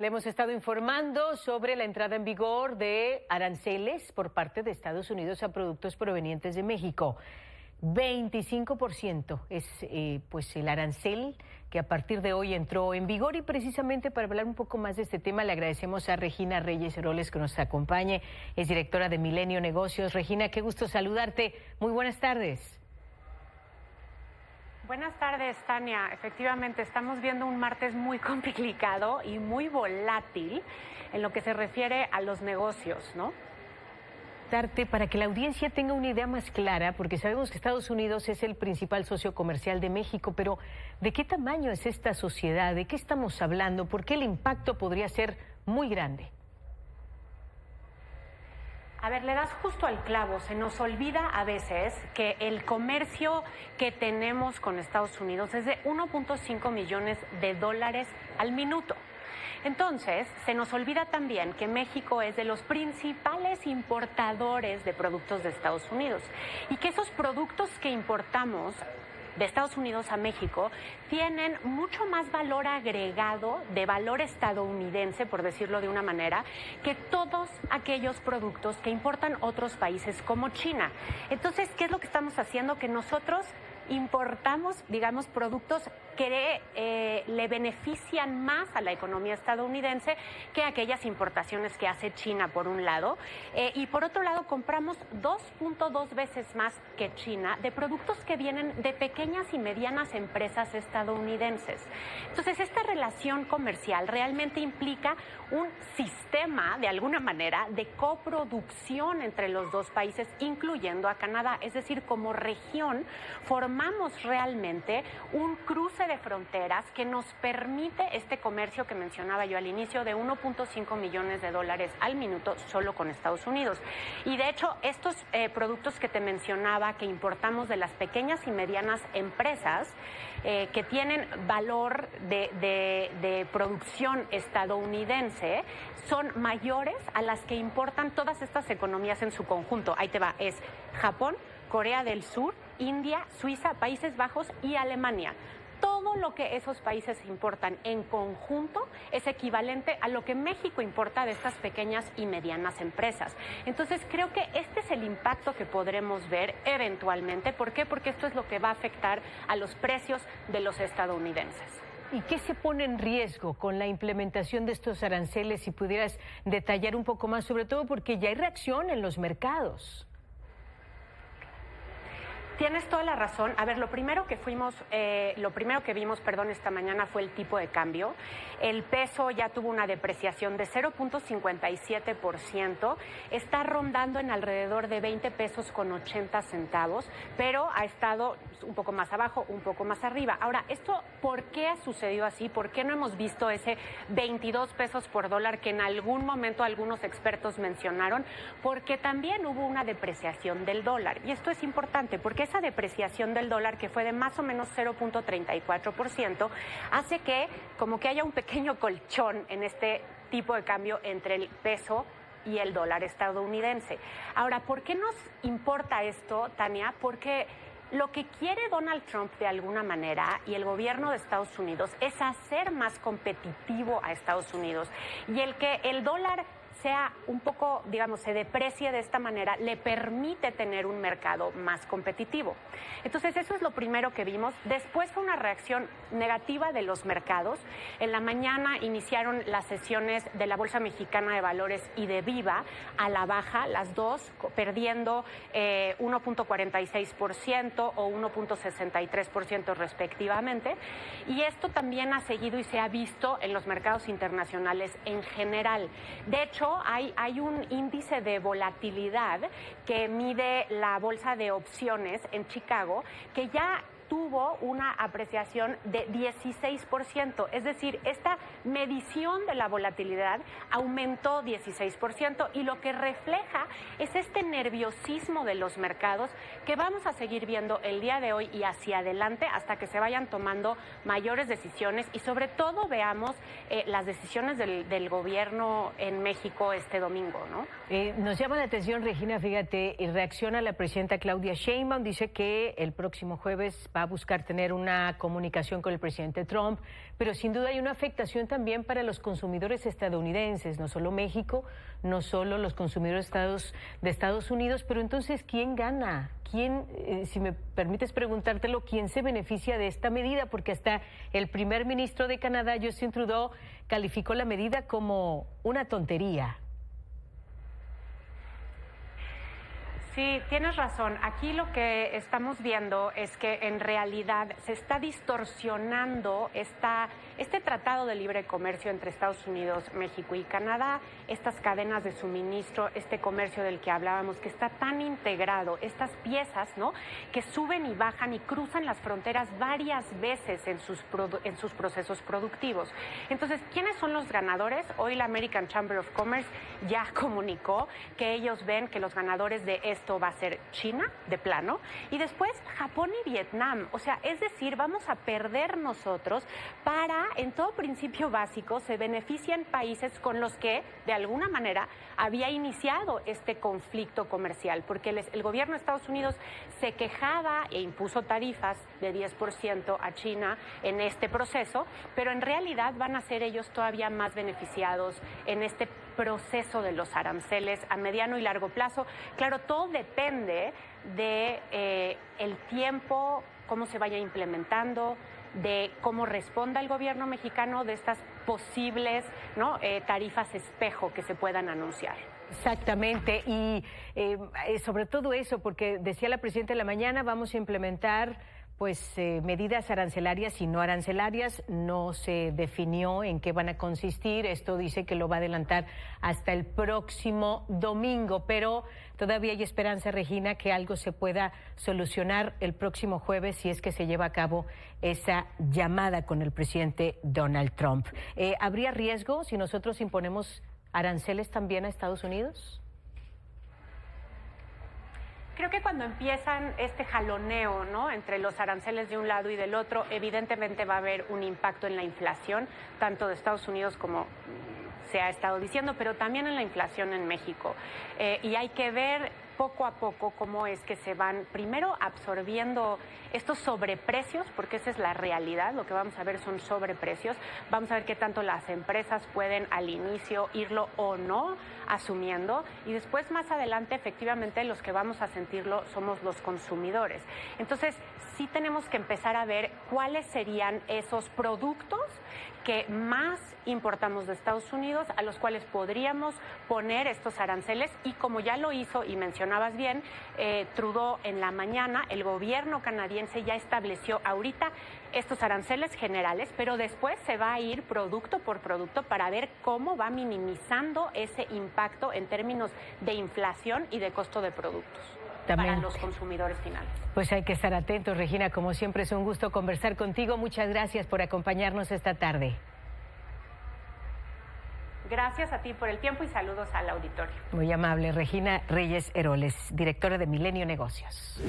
Le hemos estado informando sobre la entrada en vigor de aranceles por parte de Estados Unidos a productos provenientes de México. 25% es pues el arancel que a partir de hoy entró en vigor, y precisamente para hablar un poco más de este tema le agradecemos a Regina Reyes Heroles que nos acompañe, es directora de Milenio Negocios. Regina, qué gusto saludarte, muy buenas tardes. Buenas tardes, Tania. Efectivamente, estamos viendo un martes muy complicado y muy volátil en lo que se refiere a los negocios, ¿no? Para que la audiencia tenga una idea más clara, porque sabemos que Estados Unidos es el principal socio comercial de México, pero ¿de qué tamaño es esta sociedad? ¿De qué estamos hablando? ¿Por qué el impacto podría ser muy grande? A ver, le das justo al clavo. Se nos olvida a veces que el comercio que tenemos con Estados Unidos es de 1.5 millones de dólares al minuto. Entonces, se nos olvida también que México es de los principales importadores de productos de Estados Unidos y que esos productos que importamos de Estados Unidos a México tienen mucho más valor agregado, de valor estadounidense, por decirlo de una manera, que todos aquellos productos que importan otros países como China. Entonces, ¿qué es lo que estamos haciendo? Que nosotros importamos, digamos, productos que le benefician más a la economía estadounidense que aquellas importaciones que hace China, por un lado, y por otro lado compramos 2.2 veces más que China de productos que vienen de pequeñas y medianas empresas estadounidenses. Entonces, esta relación comercial realmente implica un sistema, de alguna manera, de coproducción entre los dos países, incluyendo a Canadá. Es decir, como región, formamos realmente un cruce de fronteras que nos permite este comercio que mencionaba yo al inicio de 1.5 millones de dólares al minuto solo con Estados Unidos. Y de hecho, estos productos que te mencionaba que importamos de las pequeñas y medianas empresas que tienen valor de producción estadounidense son mayores a las que importan todas estas economías en su conjunto. Ahí te va, es Japón, Corea del Sur, India, Suiza, Países Bajos y Alemania. Todo lo que esos países importan en conjunto es equivalente a lo que México importa de estas pequeñas y medianas empresas. Entonces, creo que este es el impacto que podremos ver eventualmente. ¿Por qué? Porque esto es lo que va a afectar a los precios de los estadounidenses. ¿Y qué se pone en riesgo con la implementación de estos aranceles? Si pudieras detallar un poco más, sobre todo porque ya hay reacción en los mercados. Tienes toda la razón. A ver, lo primero que vimos, esta mañana fue el tipo de cambio. El peso ya tuvo una depreciación de 0.57%. Está rondando en alrededor de 20 pesos con 80 centavos, pero ha estado un poco más abajo, un poco más arriba. Ahora, ¿esto por qué ha sucedido así? ¿Por qué no hemos visto ese 22 pesos por dólar que en algún momento algunos expertos mencionaron? Porque también hubo una depreciación del dólar. Y esto es importante porque esa depreciación del dólar, que fue de más o menos 0.34%, hace que como que haya un pequeño colchón en este tipo de cambio entre el peso y el dólar estadounidense. Ahora, ¿por qué nos importa esto, Tania? Porque lo que quiere Donald Trump de alguna manera y el gobierno de Estados Unidos es hacer más competitivo a Estados Unidos, y el que el dólar sea un poco, digamos, se deprecie de esta manera, le permite tener un mercado más competitivo. Entonces, eso es lo primero que vimos. Después fue una reacción negativa de los mercados. En la mañana iniciaron las sesiones de la Bolsa Mexicana de Valores y de Viva a la baja, las dos perdiendo 1.46% o 1.63% respectivamente. Y esto también ha seguido y se ha visto en los mercados internacionales en general. De hecho, hay un índice de volatilidad que mide la bolsa de opciones en Chicago que ya tuvo una apreciación de 16%, es decir, esta medición de la volatilidad aumentó 16%, y lo que refleja es este nerviosismo de los mercados que vamos a seguir viendo el día de hoy y hacia adelante hasta que se vayan tomando mayores decisiones, y sobre todo veamos las decisiones del gobierno en México este domingo, ¿no? Nos llama la atención, Regina, fíjate, reacciona la presidenta Claudia Sheinbaum, dice que el próximo jueves va va a buscar tener una comunicación con el presidente Trump, pero sin duda hay una afectación también para los consumidores estadounidenses, no solo México, no solo los consumidores de Estados Unidos, pero entonces, ¿quién gana? ¿Quién, si me permites preguntártelo, quién se beneficia de esta medida? Porque hasta el primer ministro de Canadá, Justin Trudeau, calificó la medida como una tontería. Sí, tienes razón. Aquí lo que estamos viendo es que en realidad se está distorsionando este tratado de libre comercio entre Estados Unidos, México y Canadá, estas cadenas de suministro, este comercio del que hablábamos, que está tan integrado, estas piezas, ¿no?, que suben y bajan y cruzan las fronteras varias veces en sus procesos productivos. Entonces, ¿quiénes son los ganadores? Hoy la American Chamber of Commerce ya comunicó que ellos ven que los ganadores de esto va a ser China, de plano, y después Japón y Vietnam. O sea, es decir, vamos a perder nosotros para, en todo principio básico, se benefician países con los que, de alguna manera, había iniciado este conflicto comercial, porque el gobierno de Estados Unidos se quejaba e impuso tarifas de 10% a China en este proceso, pero en realidad van a ser ellos todavía más beneficiados en este proceso de los aranceles a mediano y largo plazo. Claro, todo depende de el tiempo, cómo se vaya implementando, de cómo responda el gobierno mexicano de estas posibles, ¿no?, tarifas espejo que se puedan anunciar. Exactamente, y sobre todo eso, porque decía la presidenta de la mañana, vamos a implementar medidas arancelarias y no arancelarias. No se definió en qué van a consistir. Esto dice que lo va a adelantar hasta el próximo domingo, pero todavía hay esperanza, Regina, que algo se pueda solucionar el próximo jueves si es que se lleva a cabo esa llamada con el presidente Donald Trump. ¿Habría riesgo si nosotros imponemos aranceles también a Estados Unidos? Creo que cuando empiezan este jaloneo, ¿no?, entre los aranceles de un lado y del otro, evidentemente va a haber un impacto en la inflación, tanto de Estados Unidos como se ha estado diciendo, pero también en la inflación en México. Y hay que ver poco a poco cómo es que se van primero absorbiendo estos sobreprecios, porque esa es la realidad, lo que vamos a ver son sobreprecios. Vamos a ver qué tanto las empresas pueden al inicio irlo o no asumiendo, y después más adelante efectivamente los que vamos a sentirlo somos los consumidores. Entonces sí tenemos que empezar a ver cuáles serían esos productos que más importamos de Estados Unidos, a los cuales podríamos poner estos aranceles, y como ya lo hizo y mencionabas bien, Trudeau en la mañana, el gobierno canadiense ya estableció ahorita estos aranceles generales, pero después se va a ir producto por producto para ver cómo va minimizando ese impacto en términos de inflación y de costo de productos para los consumidores finales. Pues hay que estar atentos, Regina. Como siempre es un gusto conversar contigo. Muchas gracias por acompañarnos esta tarde. Gracias a ti por el tiempo y saludos al auditorio. Muy amable, Regina Reyes Heroles, directora de Milenio Negocios.